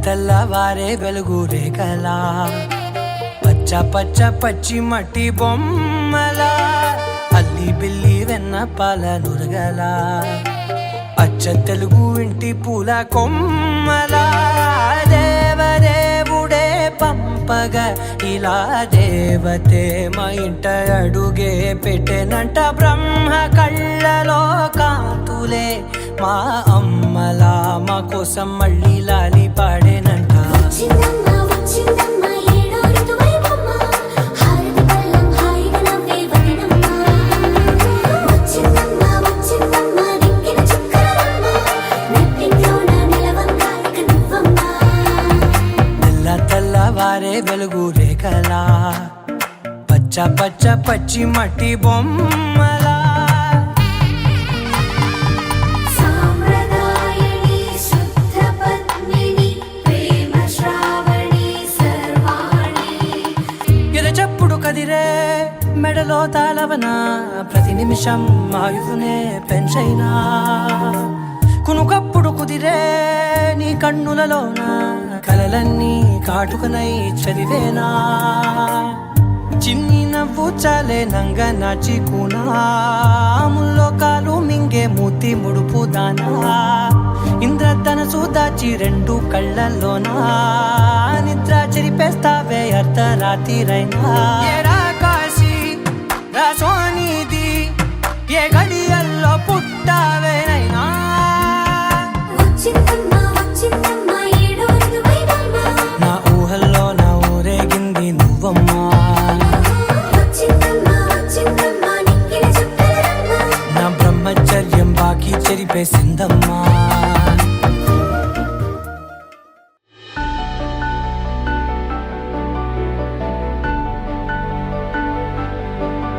తెల్లవారే వెలుగు రేఖలా పచ్చ పచ్చ పచ్చి మట్టి బొమ్మలా అల్లి బిల్లి వెన్న పాల నురగలా అచ్చ తెలుగు ఇంటి పూల కొమ్మలా దేవదేవుడే పంపగా ఇలా దేవతే మా ఇంట అడుగే పెట్టెనంట బ్రహ్మ కళ్ళలో కాంతులే మా అమ్మలా మా కోసం మళ్ళీ లాలి పాడేనంట తెల్లవారే వెలుగు రేఖలా పచ్చ పచ్చ పచ్చి మట్టి బొమ్మలా కదిరే మెడలో తాళవన ప్రతి నిమిషం ఆయువునే పెంచైనా కునుకప్పుడు కుదిరే నీ కన్నులలోన కలలన్నీ కాటుకనై చదివేనా చిన్ని నవ్వు చాలే నంగ నాచి కూనాముల్లో కాలు మింగే మూతి ముడుపు దానా ఇంద్రధనసు దాచి రెండు కళ్ళల్లోనా నిద్ర చెరిపేస్తావే అర్ధరాత్రిరైనా ఏ రాకాశి రాసోనిది ఏ గడి